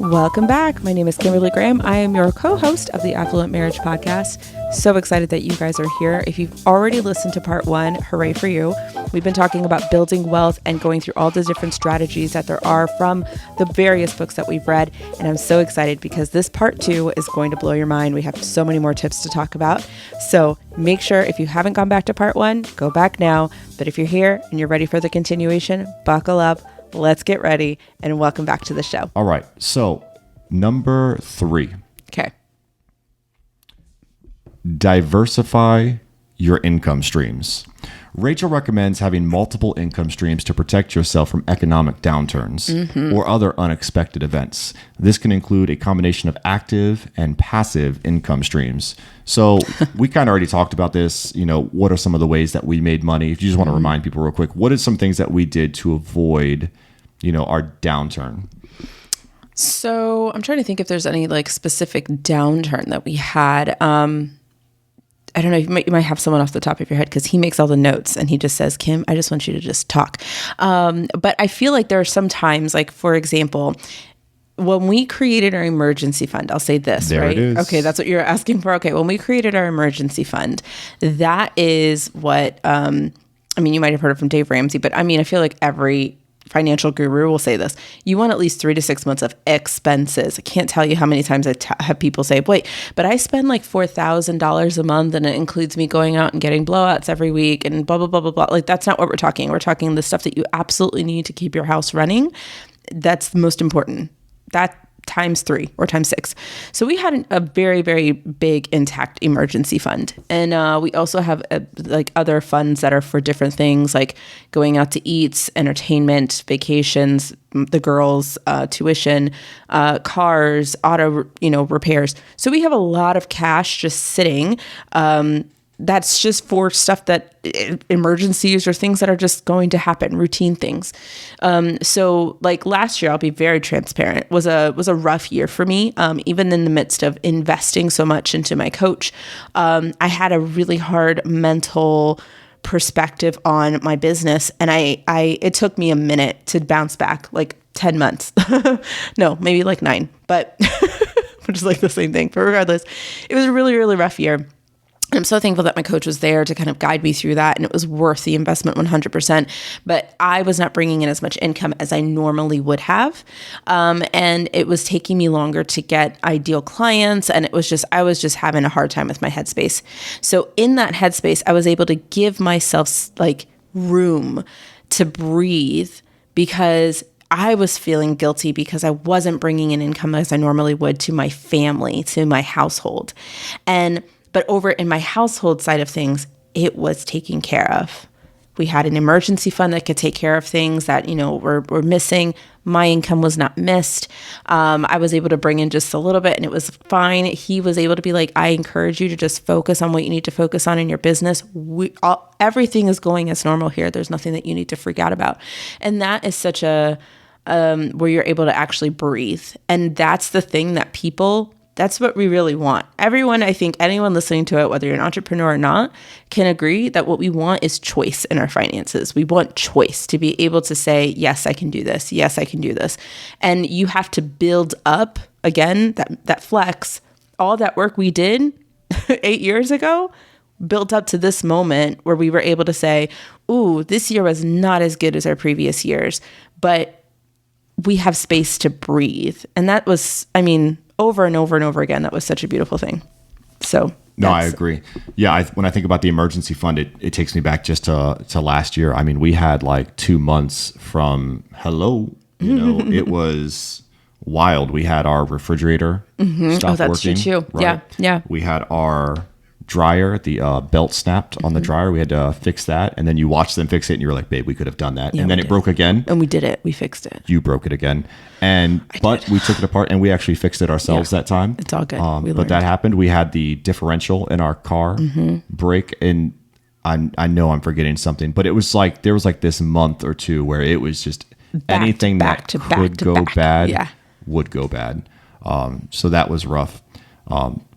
Welcome back. My name is Kimberly Graham. I am your co-host of the Affluent Marriage Podcast. So excited that you guys are here. If you've already listened to part one, hooray for you. We've been talking about building wealth and going through all the different strategies that there are from the various books that we've read. And I'm so excited because this part two is going to blow your mind. We have so many more tips to talk about. So make sure if you haven't gone back to part one, go back now. But if you're here and you're ready for the continuation, buckle up. Let's get ready and welcome back to the show. All right. So number 3. Okay. Diversify your income streams. Rachel recommends having multiple income streams to protect yourself from economic downturns or other unexpected events. This can include a combination of active and passive income streams. So we kind of already talked about this. You know, what are some of the ways that we made money? If you just want to remind people real quick, what are some things that we did to avoid, our downturn? So I'm trying to think if there's any like specific downturn that we had. I don't know, you might have someone off the top of your head because he makes all the notes and he just says, Kim, I just want you to just talk. But I feel like there are some times, like for example, when we created our emergency fund, I'll say this, there right? It is. Okay, that's what you're asking for. Okay, when we created our emergency fund, that is what, you might have heard it from Dave Ramsey, but I feel like every financial guru will say this. You want at least 3 to 6 months of expenses. I can't tell you how many times I have people say, wait, but I spend like $4,000 a month and it includes me going out and getting blowouts every week and blah, blah, blah, blah, blah. Like that's not what we're talking. We're talking the stuff that you absolutely need to keep your house running. That's the most important. That times 3 or times 6. So we had a very, very big intact emergency fund. And we also have other funds that are for different things like going out to eat, entertainment, vacations, the girls' tuition, cars, auto, repairs. So we have a lot of cash just sitting. That's just for stuff that emergencies or things that are just going to happen, routine things. So like last year, I'll be very transparent, was a rough year for me. Even in the midst of investing so much into my coach, I had a really hard mental perspective on my business. And it took me a minute to bounce back, like 10 months. No, maybe like 9, but which is like the same thing. But regardless, it was a really, really rough year. I'm so thankful that my coach was there to kind of guide me through that. And it was worth the investment 100%. But I was not bringing in as much income as I normally would have. And it was taking me longer to get ideal clients. And I was just having a hard time with my headspace. So in that headspace, I was able to give myself like room to breathe because I was feeling guilty because I wasn't bringing in income as I normally would to my family, to my household. But over in my household side of things, it was taken care of. We had an emergency fund that could take care of things that, were missing. My income was not missed. I was able to bring in just a little bit and it was fine. He was able to be like, I encourage you to just focus on what you need to focus on in your business. Everything is going as normal here. There's nothing that you need to freak out about. And that is such where you're able to actually breathe. And that's the thing that that's what we really want. Everyone, I think anyone listening to it, whether you're an entrepreneur or not, can agree that what we want is choice in our finances. We want choice to be able to say, yes, I can do this. Yes, I can do this. And you have to build up, again, that flex, all that work we did 8 years ago, built up to this moment where we were able to say, ooh, this year was not as good as our previous years, but we have space to breathe. And that was, over and over and over again, that was such a beautiful thing. So no, I agree. Yeah, when I think about the emergency fund, it takes me back just to last year. We had like 2 months from hello. It was wild. We had our refrigerator stop working. True too. Right? Yeah. We had our dryer, the belt snapped on the dryer. We had to fix that. And then you watched them fix it and you were like, babe, we could have done that. And then it broke again. And we did it. We fixed it. You broke it again. But we took it apart and we actually fixed it ourselves that time. It's all good. But that happened. We had the differential in our car break. And I know I'm forgetting something, but it was like, there was like this month or two where it was just anything that could go bad would go bad. So that was rough.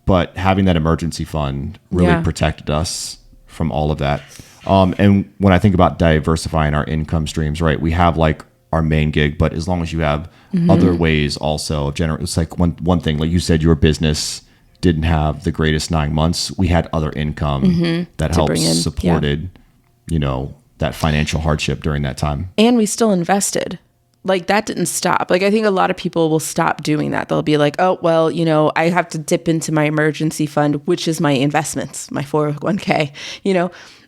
But having that emergency fund really protected us from all of that. And when I think about diversifying our income streams, right, we have like our main gig, but as long as you have other ways also of generating, it's like one thing, like you said, your business didn't have the greatest 9 months. We had other income that helped supported, that financial hardship during that time. And we still invested. Like that didn't stop. Like I think a lot of people will stop doing that. They'll be like, oh, well, I have to dip into my emergency fund, which is my investments, my 401k.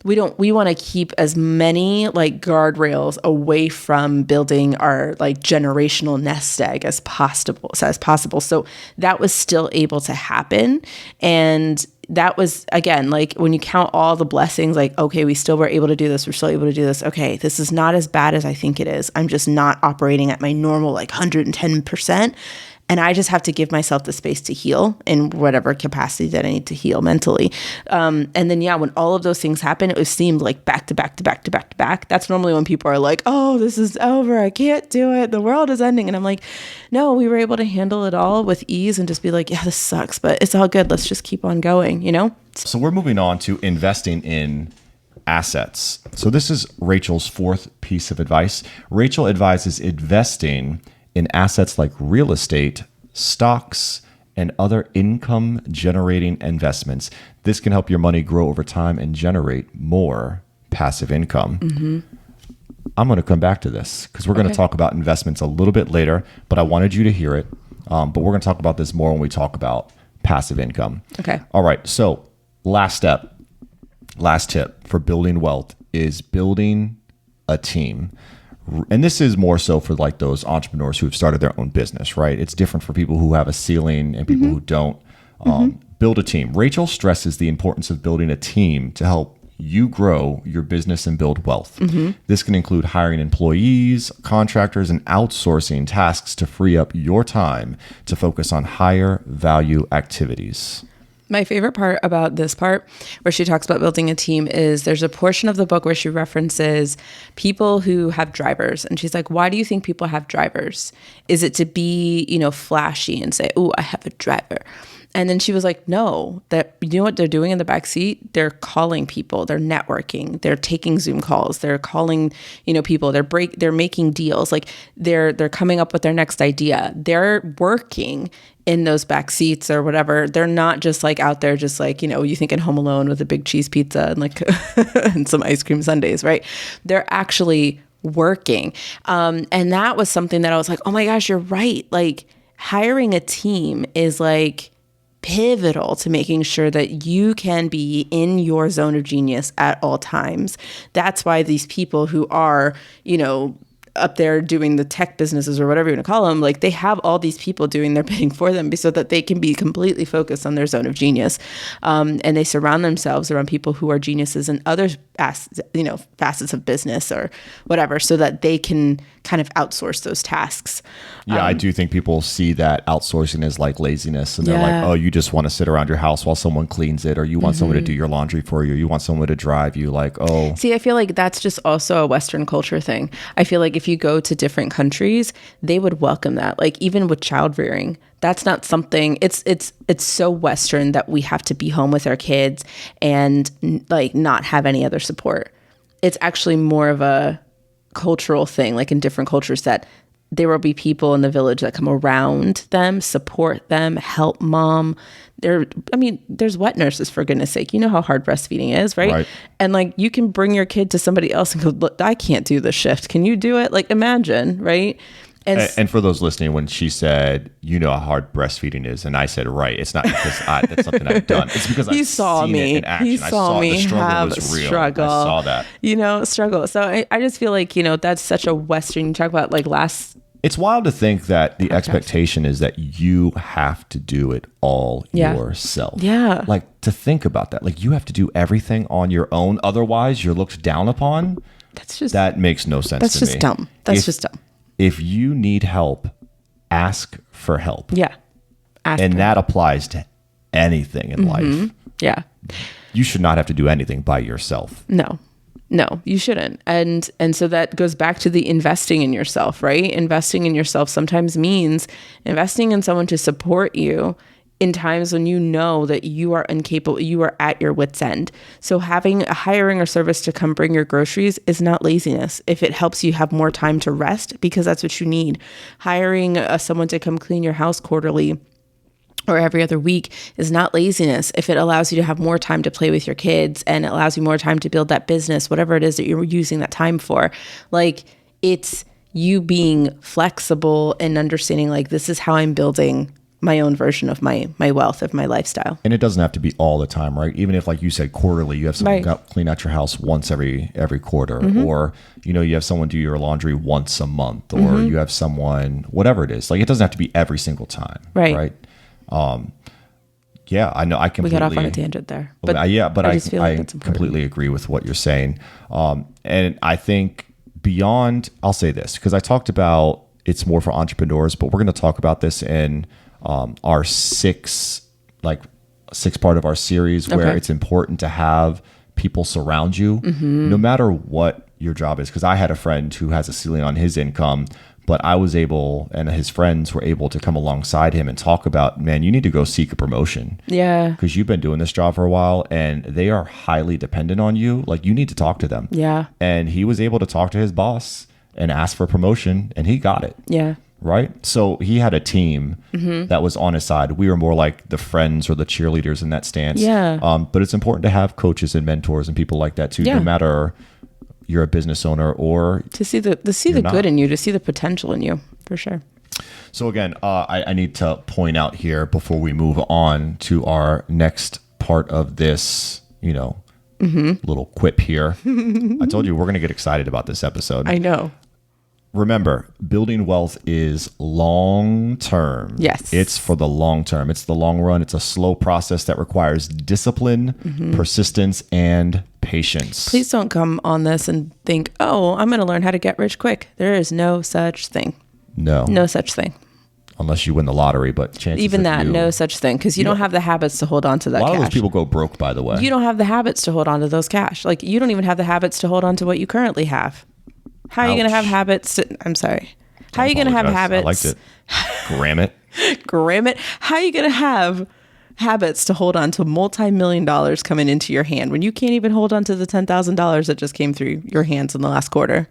We want to keep as many like guardrails away from building our like generational nest egg as possible. So that was still able to happen. And that was, again, like when you count all the blessings, like, okay, we still were able to do this. We're still able to do this. Okay, this is not as bad as I think it is. I'm just not operating at my normal, like 110%. And I just have to give myself the space to heal in whatever capacity that I need to heal mentally. And then, when all of those things happen, it seemed like back to back to back to back to back. That's normally when people are like, oh, this is over. I can't do it. The world is ending. And I'm like, no, we were able to handle it all with ease and just be like, yeah, this sucks, but it's all good. Let's just keep on going, So we're moving on to investing in assets. So this is Rachel's fourth piece of advice. Rachel advises investing in assets like real estate, stocks, and other income generating investments. This can help your money grow over time and generate more passive income. I'm going to come back to this because we're going to talk about investments a little bit later, but I wanted you to hear it. But we're going to talk about this more when we talk about passive income. Okay. All right. So last tip for building wealth is building a team. And this is more so for like those entrepreneurs who have started their own business, right? It's different for people who have a ceiling and people who don't. Build a team. Rachel stresses the importance of building a team to help you grow your business and build wealth. This can include hiring employees, contractors, and outsourcing tasks to free up your time to focus on higher value activities. My favorite part about this part where she talks about building a team is there's a portion of the book where she references people who have drivers. And she's like, why do you think people have drivers? Is it to be, flashy and say, oh, I have a driver? And then she was like, no, that you know what they're doing in the back seat? They're calling people, they're networking, they're taking Zoom calls, they're calling, people, they're making deals. Like they're coming up with their next idea. They're working in those back seats or whatever. They're not just like out there, just like, you think in Home Alone with a big cheese pizza and like and some ice cream sundaes, right? They're actually working. And that was something that I was like, oh my gosh, you're right. Like hiring a team is like pivotal to making sure that you can be in your zone of genius at all times. That's why these people who are, up there doing the tech businesses or whatever you want to call them, like they have all these people doing their bidding for them so that they can be completely focused on their zone of genius. And they surround themselves around people who are geniuses in other facets of business or whatever, so that they can kind of outsource those tasks. Yeah, I do think people see that outsourcing as like laziness, and they're like, oh, you just want to sit around your house while someone cleans it, or you want someone to do your laundry for you, you want someone to drive you, like, oh. See, I feel like that's just also a Western culture thing. I feel like if you go to different countries, they would welcome that. Like even with child rearing, that's not something, it's so Western that we have to be home with our kids and like not have any other support. It's actually more of a cultural thing, like in different cultures, that there will be people in the village that come around them, support them, help mom. There's wet nurses, for goodness sake. You know how hard breastfeeding is, right? And like you can bring your kid to somebody else and go, look, I can't do the shift. Can you do it? Like imagine, right? And for those listening, when she said, you know how hard breastfeeding is, and I said, right, it's not because that's something I've done. It's because I've seen it in action. He saw me the struggle have was real. struggle. I saw that. Struggle. So I just feel like, that's such a Western, you talk about like It's wild to think that the expectation is that you have to do it all yourself. Yeah. Like to think about that. Like you have to do everything on your own. Otherwise you're looked down upon. That makes no sense to me. That's just dumb. That's just dumb. If you need help, ask for help. Yeah. That applies to anything in life. Yeah. You should not have to do anything by yourself. No, you shouldn't. And so that goes back to the investing in yourself, right? Investing in yourself sometimes means investing in someone to support you in times when you know that you are incapable, you are at your wit's end. So hiring a service to come bring your groceries is not laziness. If it helps you have more time to rest, because that's what you need. Hiring someone to come clean your house quarterly or every other week is not laziness. If it allows you to have more time to play with your kids and it allows you more time to build that business, whatever it is that you're using that time for, like, it's you being flexible and understanding, like, this is how I'm building my own version of my wealth, of my lifestyle. And it doesn't have to be all the time, right? Even if, like you said, quarterly, you have someone clean out your house once every quarter, or, you know, you have someone do your laundry once a month, or you have someone, whatever it is. Like, it doesn't have to be every single time, right? Yeah, I know. I completely. We got off on a tangent there, but I just feel like that's completely agree with what you're saying. And I think beyond, I'll say this because I talked about it's more for entrepreneurs, but we're going to talk about this in our six part of our series where it's important to have people surround you no matter what your job is. Because I had a friend who has a ceiling on his income, but I was able, and his friends were able to come alongside him and talk about, man, you need to go seek a promotion. Yeah. Because you've been doing this job for a while and they are highly dependent on you. Like, you need to talk to them. Yeah. And he was able to talk to his boss and ask for a promotion, and he got it. Yeah. Right. So he had a team that was on his side. We were more like the friends or the cheerleaders in that stance. Yeah. But it's important to have coaches and mentors and people like that too, no matter you're a business owner or to see the good in you, to see the potential in you, for sure. So again, I need to point out here before we move on to our next part of this, you know, little quip here. I told you we're going to get excited about this episode. I know. Remember, building wealth is long term. Yes. It's for the long term. It's the long run. It's a slow process that requires discipline, persistence, and patience. Please don't come on this and think, oh, I'm going to learn how to get rich quick. There is no such thing. No such thing. Unless you win the lottery, but chances even that, no such thing, because you don't have the habits to hold on to that cash. A lot of those people go broke, by the way. You don't have the habits to hold on to those cash. Like, you don't even have the habits to hold on to what you currently have. How are you going to have habits? I'm sorry. How are you going to have habits? I liked it. Gram it. Gram it. How are you going to have habits to hold on to multi-million dollars coming into your hand when you can't even hold on to the $10,000 that just came through your hands in the last quarter?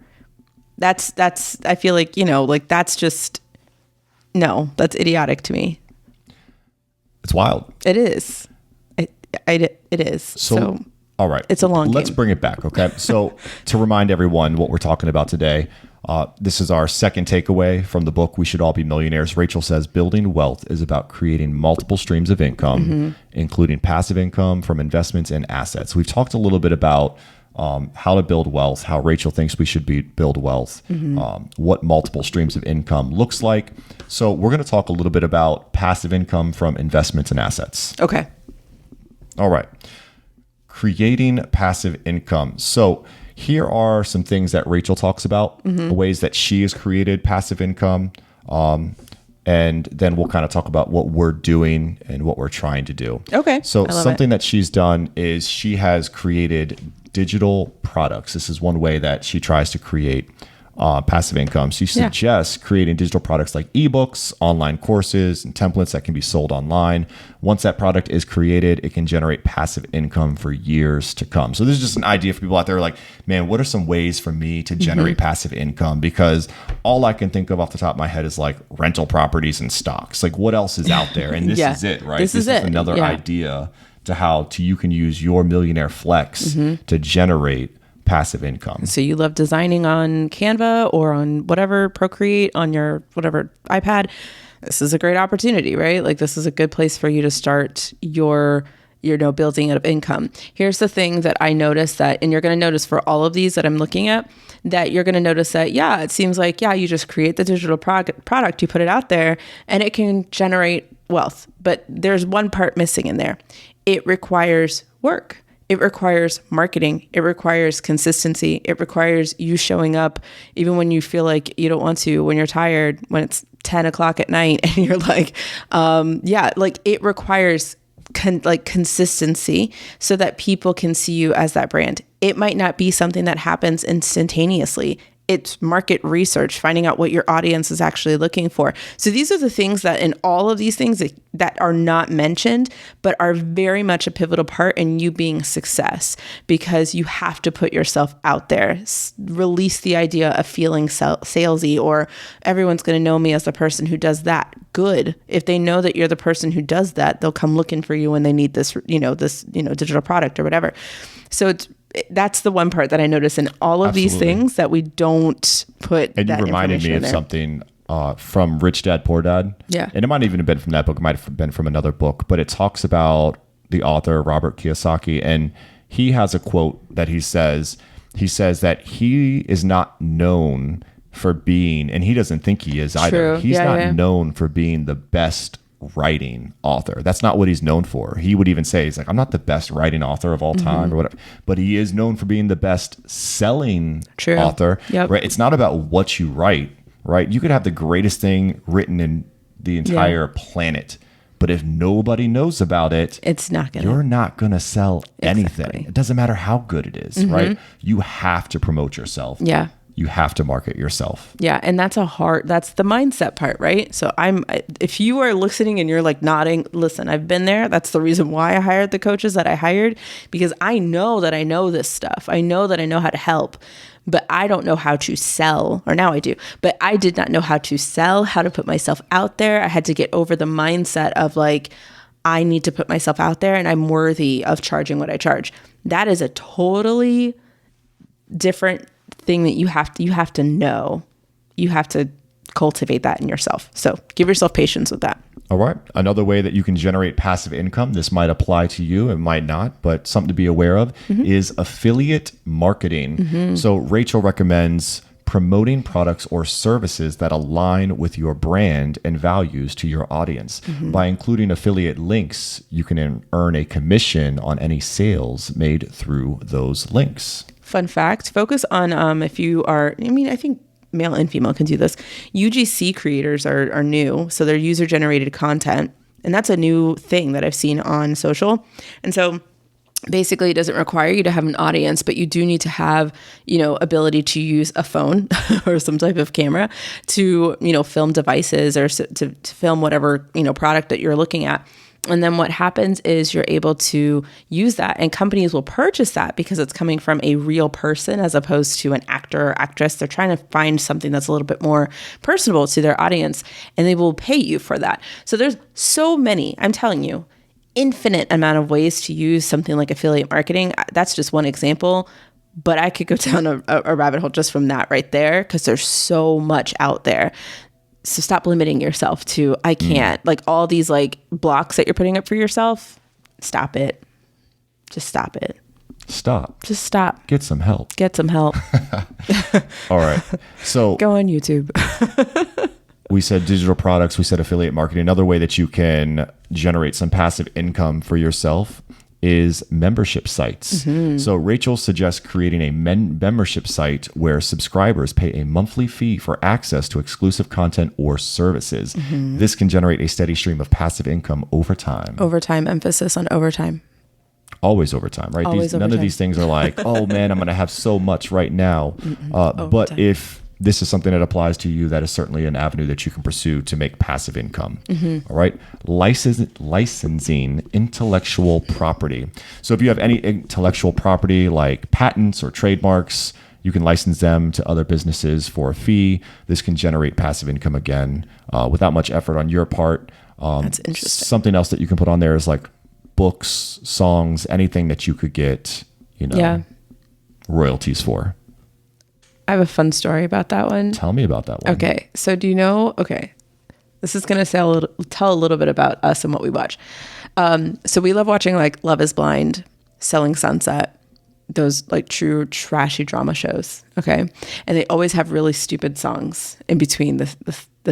That's, I feel like, you know, like that's just, no, that's idiotic to me. It's wild. It is. It is. So all right. It's a long game. Let's bring it back, okay? So to remind everyone what we're talking about today, this is our second takeaway from the book, We Should All Be Millionaires. Rachel says, building wealth is about creating multiple streams of income, including passive income from investments and assets. We've talked a little bit about how to build wealth, how Rachel thinks we should build wealth, what multiple streams of income looks like. So we're going to talk a little bit about passive income from investments and assets. Okay. All right. Creating passive income. So here are some things that Rachel talks about, the ways that she has created passive income. And then we'll kind of talk about what we're doing and what we're trying to do. Okay. So something that she's done is she has created digital products. This is one way that she tries to create passive income. She suggests creating digital products like ebooks, online courses, and templates that can be sold online. Once that product is created, it can generate passive income for years to come. So this is just an idea for people out there like, man, what are some ways for me to generate passive income? Because all I can think of off the top of my head is like rental properties and stocks. Like, what else is out there? And this is it, right? This is another idea to how you can use your millionaire flex to generate passive income. So you love designing on Canva or on whatever, Procreate, on your whatever iPad. This is a great opportunity, right? Like, this is a good place for you to start your, building of income. Here's the thing that I noticed that, and you're going to notice for all of these that I'm looking at, that you're going to notice that, it seems like, you just create the digital product, you put it out there, and it can generate wealth. But there's one part missing in there. It requires work. It requires marketing. It requires consistency. It requires you showing up even when you feel like you don't want to, when you're tired, when it's 10 o'clock at night and you're like, it requires consistency so that people can see you as that brand. It might not be something that happens instantaneously. it's market research, finding out what your audience is actually looking for. So these are the things that in all of these things that are not mentioned, but are very much a pivotal part in you being a success, because you have to put yourself out there, release the idea of feeling salesy, or everyone's going to know me as the person who does that. Good. If they know that you're the person who does that, they'll come looking for you when they need this, digital product or whatever. So that's the one part that I notice in all of these things that we don't put. And you reminded me of something from Rich Dad, Poor Dad. Yeah. And it might even have been from that book. It might have been from another book, but it talks about the author, Robert Kiyosaki. And he has a quote that he says that he is not known for being, and he doesn't think he is either. True. He's not known for being the best writing author. That's not what he's known for. He would even say, he's like, I'm not the best writing author of all time or whatever, but he is known for being the best selling author. Yep. Right? It's not about what you write, right? You could have the greatest thing written in the entire planet, but if nobody knows about it, you're not going to sell anything. Exactly. It doesn't matter how good it is, right? You have to promote yourself. Yeah. You have to market yourself. Yeah. And that's the mindset part, right? So if you are listening and you're like nodding, listen, I've been there. That's the reason why I hired the coaches that I hired, because I know that I know this stuff. I know that I know how to help, but I don't know how to sell, or now I do, but I did not know how to sell, how to put myself out there. I had to get over the mindset of like, I need to put myself out there and I'm worthy of charging what I charge. That is a totally different thing that you have to know. You have to cultivate that in yourself. So give yourself patience with that. All right. Another way that you can generate passive income, this might apply to you, it might not, but something to be aware of is affiliate marketing. So Rachel recommends promoting products or services that align with your brand and values to your audience. By including affiliate links, you can earn a commission on any sales made through those links. Fun fact, focus on if you are, I think male and female can do this. UGC creators are new. So they're user-generated content. And that's a new thing that I've seen on social. And so basically it doesn't require you to have an audience, but you do need to have, ability to use a phone or some type of camera to, film devices or to film whatever, product that you're looking at. And then what happens is you're able to use that, and companies will purchase that because it's coming from a real person as opposed to an actor or actress. They're trying to find something that's a little bit more personable to their audience, and they will pay you for that. So there's so many, I'm telling you, infinite amount of ways to use something like affiliate marketing. That's just one example, but I could go down a rabbit hole just from that right there, because there's so much out there. So stop limiting yourself to, I can't, like all these like blocks that you're putting up for yourself. Stop it. Just stop it. Stop. Just stop. Get some help. Get some help. All right. So go on YouTube. We said digital products. We said affiliate marketing. Another way that you can generate some passive income for yourself is membership sites. So Rachel suggests creating a membership site where subscribers pay a monthly fee for access to exclusive content or services. This can generate a steady stream of passive income over time. Overtime, emphasis on overtime. Always overtime, right? None of these things are like, oh man, I'm going to have so much right now. But if this is something that applies to you, that is certainly an avenue that you can pursue to make passive income. All right. Licensing intellectual property. So if you have any intellectual property like patents or trademarks, you can license them to other businesses for a fee. This can generate passive income again, without much effort on your part. That's interesting. Something else that you can put on there is like books, songs, anything that you could get, royalties for. I have a fun story about that one. Tell me about that one. Okay. So do you know, this is going to tell a little bit about us and what we watch. So we love watching like Love is Blind, Selling Sunset, those like true trashy drama shows. Okay. And they always have really stupid songs in between the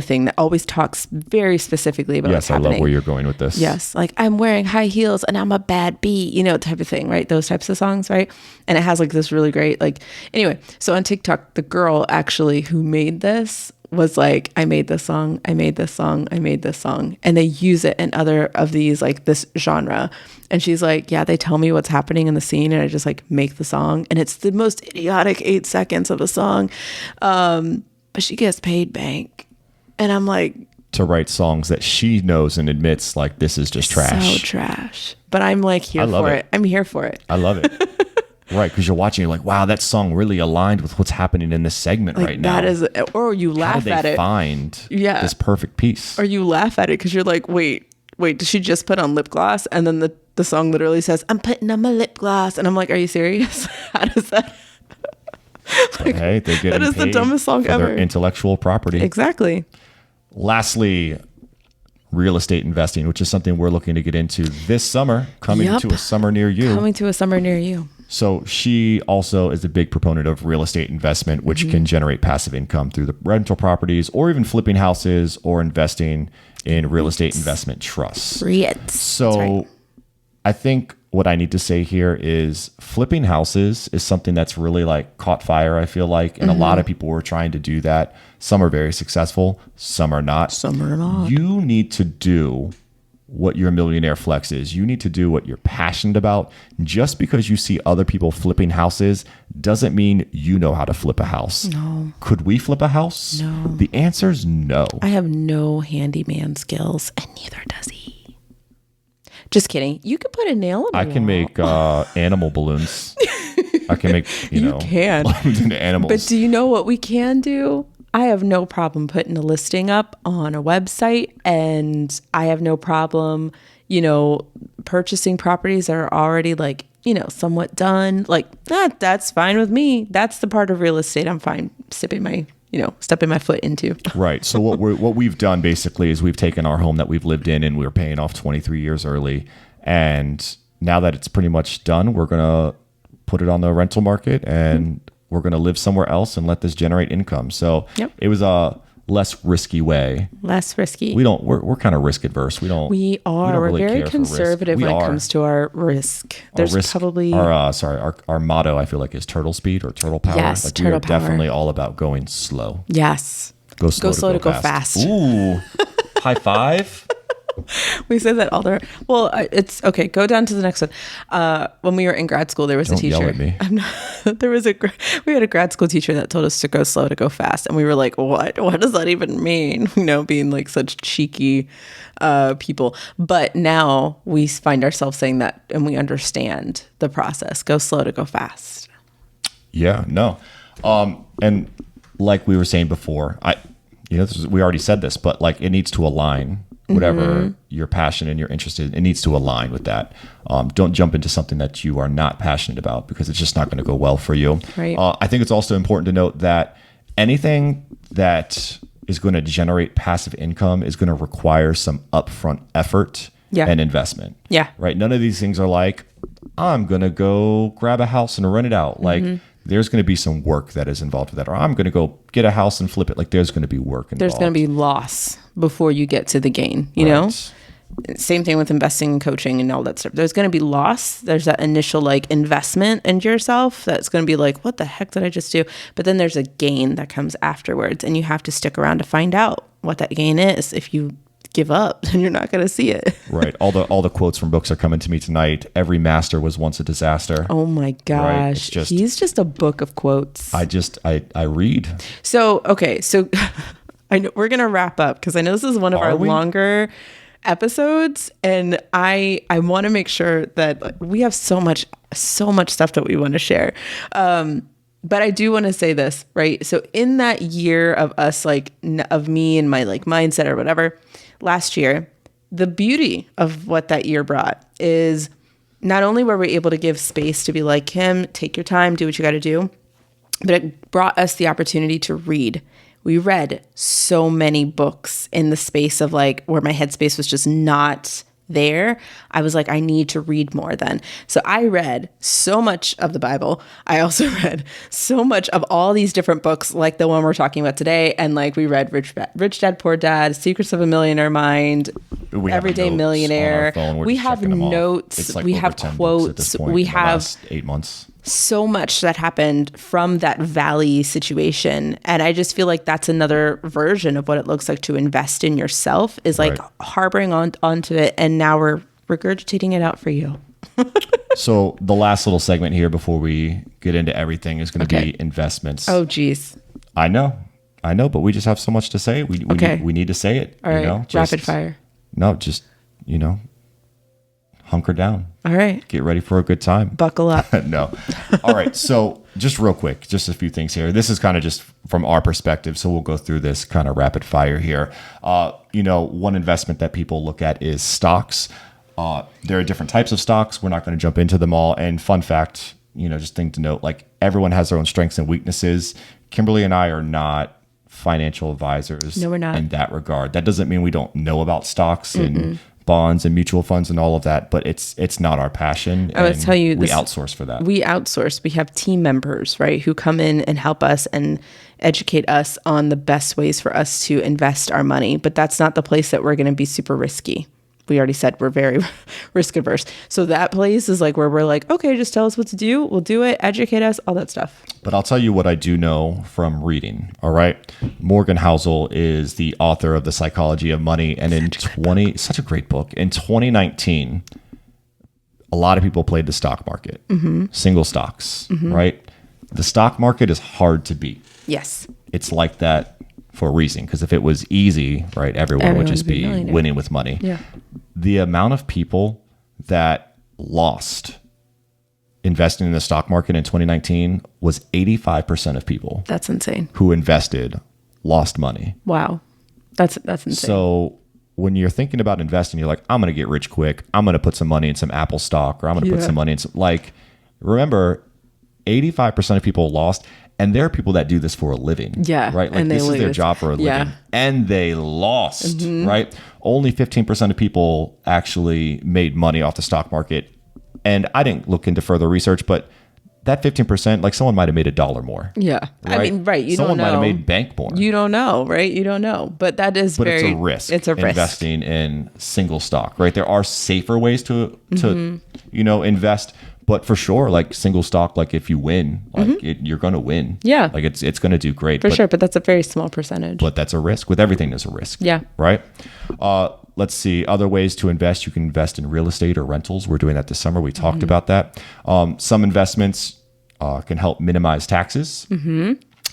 thing that always talks very specifically about what's happening. Yes, I love where you're going with this. Yes. Like, I'm wearing high heels and I'm a bad bee, type of thing, right? Those types of songs, right? And it has like this really great, anyway, so on TikTok, the girl actually who made this was like, I made this song, I made this song, I made this song. And they use it in other of these, like this genre. And she's like, yeah, they tell me what's happening in the scene and I just like make the song. And it's the most idiotic 8 seconds of a song. But she gets paid bank. And I'm like, to write songs that she knows and admits like this is just trash. So trash. But I'm like here for it. I'm here for it. I love it. Right, because you're watching, you're like, wow, that song really aligned with what's happening in this segment like right now. That is, or you laugh at it. Find this perfect piece. Or you laugh at it because you're like, wait, did she just put on lip gloss? And then the song literally says, I'm putting on my lip gloss. And I'm like, are you serious? How does that? Like, hey, they're getting that is the dumbest song for ever. Their intellectual property. Exactly. Lastly, real estate investing, which is something we're looking to get into this summer, coming to a summer near you. Coming to a summer near you. So she also is a big proponent of real estate investment, which can generate passive income through the rental properties or even flipping houses or investing in real estate investment trusts. So I think what I need to say here is flipping houses is something that's really like caught fire, I feel like. And a lot of people were trying to do that. Some are very successful. Some are not. Some are not. You need to do what your millionaire flex is. You need to do what you're passionate about. Just because you see other people flipping houses doesn't mean you know how to flip a house. No. Could we flip a house? No. The answer is no. I have no handyman skills, and neither does he. Just kidding. You could put a nail in a wall. I can make animal balloons. I can make, you know, can. balloons into animals. But do you know what we can do? I have no problem putting a listing up on a website, and I have no problem, you know, purchasing properties that are already like, you know, somewhat done. Like that's fine with me. That's the part of real estate I'm fine stepping my foot into. Right. So what we've done basically is we've taken our home that we've lived in and we were paying off 23 years early. And now that it's pretty much done, we're going to put it on the rental market and we're going to live somewhere else and let this generate income. So it was a less risky way. Less risky. We're kind of risk adverse. We're really very conservative when it comes to our risk. Our motto, I feel like, is turtle speed or turtle power. Yes, like turtle we are power. definitely all about going slow. Yes. Go slow to go fast. Ooh. High five. We say that all the time. Well, it's okay. Go down to the next one. When we were in grad school, there was a teacher. Yell at me. We had a grad school teacher that told us to go slow to go fast, and we were like, "What? What does that even mean?" You know, being like such cheeky people. But now we find ourselves saying that, and we understand the process. Go slow to go fast. Yeah. No. And like we were saying before, we already said this, but like it needs to align. Whatever your passion and you're interested in, it needs to align with that. Don't jump into something that you are not passionate about because it's just not going to go well for you. Right. I think it's also important to note that anything that is going to generate passive income is going to require some upfront effort and investment. Yeah. Right. None of these things are like, I'm going to go grab a house and rent it out. Like there's going to be some work that is involved with that. Or I'm going to go get a house and flip it. Like there's going to be work involved. There's going to be loss before you get to the gain, you know? Same thing with investing and coaching and all that stuff. There's going to be loss. There's that initial like investment into yourself that's going to be like, what the heck did I just do? But then there's a gain that comes afterwards, and you have to stick around to find out what that gain is. If you give up, then you're not going to see it. Right. All the quotes from books are coming to me tonight. Every master was once a disaster. Oh my gosh. Right? He's just a book of quotes. I read. So, okay. So I know we're going to wrap up because I know this is one of our longer episodes, and I want to make sure that we have so much stuff that we want to share. But I do want to say this, right? So in that year of us, like of me and my like mindset or whatever, last year, the beauty of what that year brought is not only were we able to give space to be like, Kim, take your time, do what you got to do, but it brought us the opportunity to read. We read so many books in the space of like where my headspace was just not there. I was like, I need to read more then. So I read so much of the Bible. I also read so much of all these different books, like the one we're talking about today. And like we read Rich Dad, Poor Dad, Secrets of a Millionaire Mind, Everyday Millionaire. We have notes. We have quotes. We have 8 months. so much that happened from that valley situation. And I just feel like that's another version of what it looks like to invest in yourself, is like harboring onto it. And now we're regurgitating it out for you. So the last little segment here before we get into everything is going to be investments. Oh, geez. I know, but we just have so much to say. We need to say it. All right. You know? Rapid fire. No, just, hunker down. All right. Get ready for a good time. Buckle up. No. All right. So just real quick, just a few things here. This is kind of just from our perspective. So we'll go through this kind of rapid fire here. One investment that people look at is stocks. There are different types of stocks. We're not going to jump into them all. And fun fact, just thing to note, like everyone has their own strengths and weaknesses. Kimberly and I are not financial advisors. No, we're not. In that regard. That doesn't mean we don't know about stocks and bonds and mutual funds and all of that, but it's not our passion. I would tell you we outsource for that. We outsource. We have team members, right, who come in and help us and educate us on the best ways for us to invest our money. But that's not the place that we're going to be super risky. We already said we're very risk averse. So that place is like where we're like, okay, just tell us what to do. We'll do it. Educate us, all that stuff. But I'll tell you what I do know from reading. All right. Morgan Housel is the author of The Psychology of Money. And such a great book. In 2019, a lot of people played the stock market, single stocks, right? The stock market is hard to beat. Yes. It's like that for a reason, because if it was easy, right, everyone would just be winning with money. Yeah. The amount of people that lost investing in the stock market in 2019 was 85% of people. That's insane. Who invested lost money. Wow. That's insane. So when you're thinking about investing, you're like, I'm going to get rich quick. I'm going to put some money in some Apple stock, or I'm going to put some money in some, remember, 85% of people lost. And there are people that do this for a living. Yeah. Right? Like this is their job for a living. And they lost, right? Only 15% of people actually made money off the stock market. And I didn't look into further research, but that 15%, like someone might have made $1 more. Yeah. Right? I mean, right. You someone don't know. Someone might have made bank more. You don't know, right? You don't know. But that is it's a risk. It's a risk. Investing in single stock, right? There are safer ways to invest. But for sure, like single stock, like if you win, like you're going to win. Yeah. Like it's going to do great. For sure. But that's a very small percentage. But that's a risk. With everything, there's a risk. Yeah. Right? Let's see. Other ways to invest. You can invest in real estate or rentals. We're doing that this summer. We talked about that. Some investments can help minimize taxes.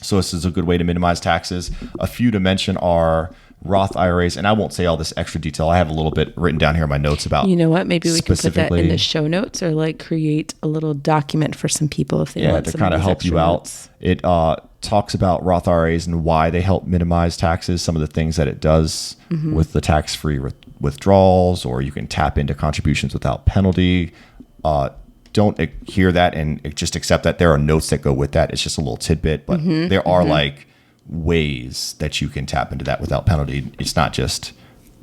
So this is a good way to minimize taxes. A few to mention are Roth IRAs, and I won't say all this extra detail. I have a little bit written down here in my notes about. You know what? Maybe we can put that in the show notes, or like create a little document for some people if they want to kind of help you out. It talks about Roth IRAs and why they help minimize taxes. Some of the things that it does with the tax-free withdrawals, or you can tap into contributions without penalty. Don't hear that and just accept that. There are notes that go with that. It's just a little tidbit, but there are like ways that you can tap into that without penalty. It's not just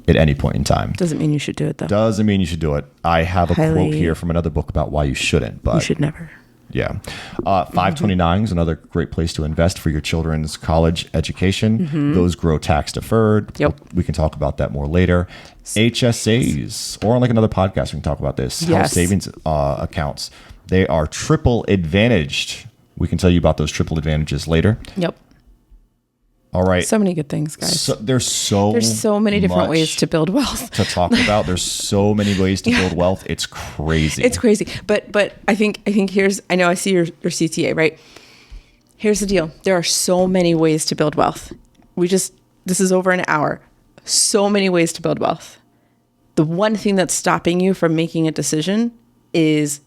at any point in time. Doesn't mean you should do it though. Doesn't mean you should do it. I have a quote here from another book about why you shouldn't, but you should never. Yeah. 529 is another great place to invest for your children's college education. Those grow tax deferred. Yep. We can talk about that more later. HSAs, or on like another podcast, we can talk about this. Health savings accounts. They are triple advantaged. We can tell you about those triple advantages later. Yep. All right. So many good things, guys. There's so many different ways to build wealth. To talk about. There's so many ways to build wealth. It's crazy. It's crazy. But I think I know I see your CTA, right? Here's the deal. There are so many ways to build wealth. This is over an hour. So many ways to build wealth. The one thing that's stopping you from making a decision is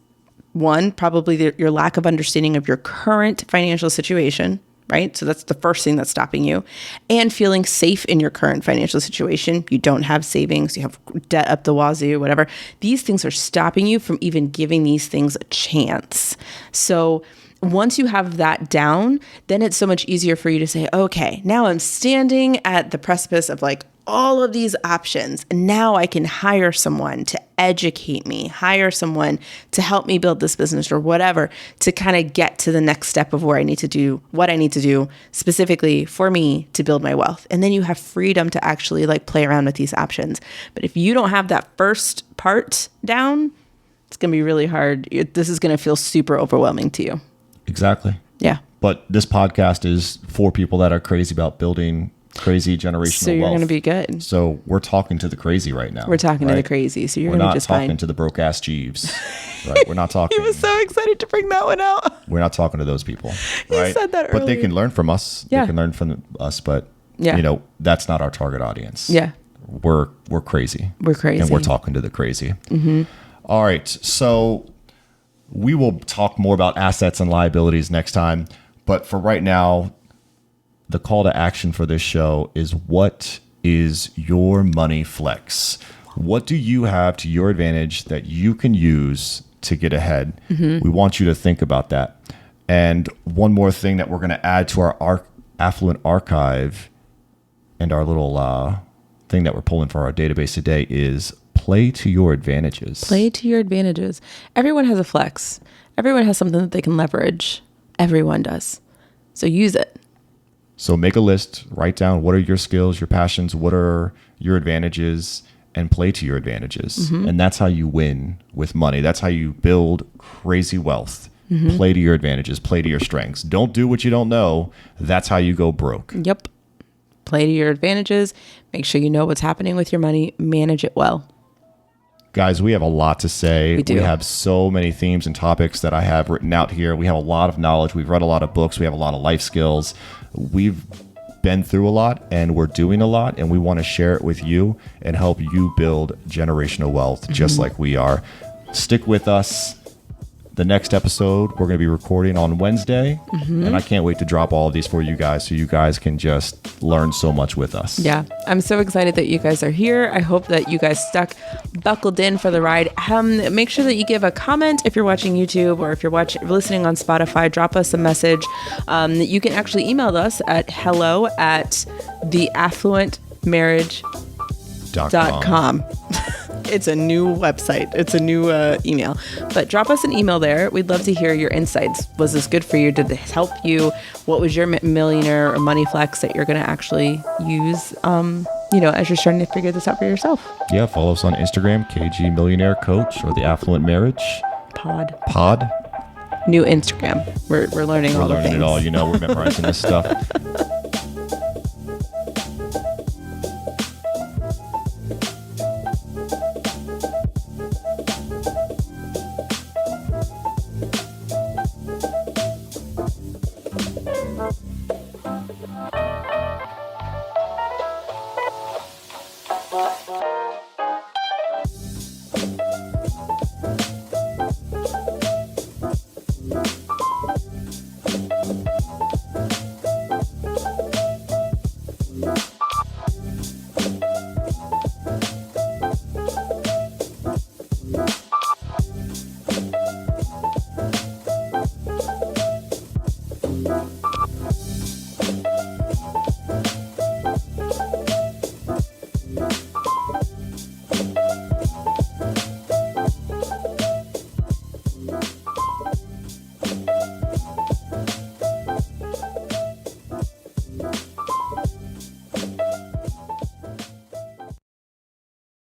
one, probably your lack of understanding of your current financial situation. Right? So that's the first thing that's stopping you. And feeling safe in your current financial situation. You don't have savings, you have debt up the wazoo, whatever. These things are stopping you from even giving these things a chance. So once you have that down, then it's so much easier for you to say, okay, now I'm standing at the precipice of like all of these options. And now I can hire someone to educate me, hire someone to help me build this business or whatever, to kind of get to the next step of where I need to do what I need to do specifically for me to build my wealth. And then you have freedom to actually like play around with these options. But if you don't have that first part down, It's going to be really hard. This is going to feel super overwhelming to you. Exactly. Yeah. But this podcast is for people that are crazy about building crazy generational wealth. So you're going to be good. So we're talking to the crazy right now. We're talking to the crazy. So you're going to just fine. We're not talking to the broke ass Jeeves. Right? We're not talking. He was so excited to bring that one out. We're not talking to those people. He right? said that earlier. But they can learn from us. Yeah. They can learn from us. But that's not our target audience. Yeah. We're crazy. We're crazy. And we're talking to the crazy. Mm-hmm. All right. So we will talk more about assets and liabilities next time. But for right now, the call to action for this show is, what is your money flex? What do you have to your advantage that you can use to get ahead? Mm-hmm. We want you to think about that. And one more thing that we're going to add to our affluent archive and our little thing that we're pulling for our database today is play to your advantages. Play to your advantages. Everyone has a flex. Everyone has something that they can leverage. Everyone does. So use it. So make a list, write down what are your skills, your passions, what are your advantages, and play to your advantages. Mm-hmm. And that's how you win with money. That's how you build crazy wealth. Mm-hmm. Play to your advantages, play to your strengths. Don't do what you don't know. That's how you go broke. Yep. Play to your advantages. Make sure you know what's happening with your money. Manage it well. Guys, we have a lot to say. We do. We have so many themes and topics that I have written out here. We have a lot of knowledge. We've read a lot of books. We have a lot of life skills. We've been through a lot and we're doing a lot, and we want to share it with you and help you build generational wealth just like we are. Stick with us. The next episode we're going to be recording on Wednesday, and I can't wait to drop all of these for you guys so you guys can just learn so much with us. Yeah, I'm so excited that you guys are here. I hope that you guys buckled in for the ride. Make sure that you give a comment if you're watching YouTube, or if you're listening on Spotify. Drop us a message. You can actually email us at hello@theaffluentmarriage.com. It's a new website. It's a new email. But drop us an email there. We'd love to hear your insights. Was this good for you? Did this help you? What was your millionaire or money flex that you're going to actually use, as you're starting to figure this out for yourself? Yeah, follow us on Instagram, KG Millionaire Coach, or the Affluent Marriage Pod. New Instagram. We're learning all the things. We're learning it all. We're memorizing this stuff.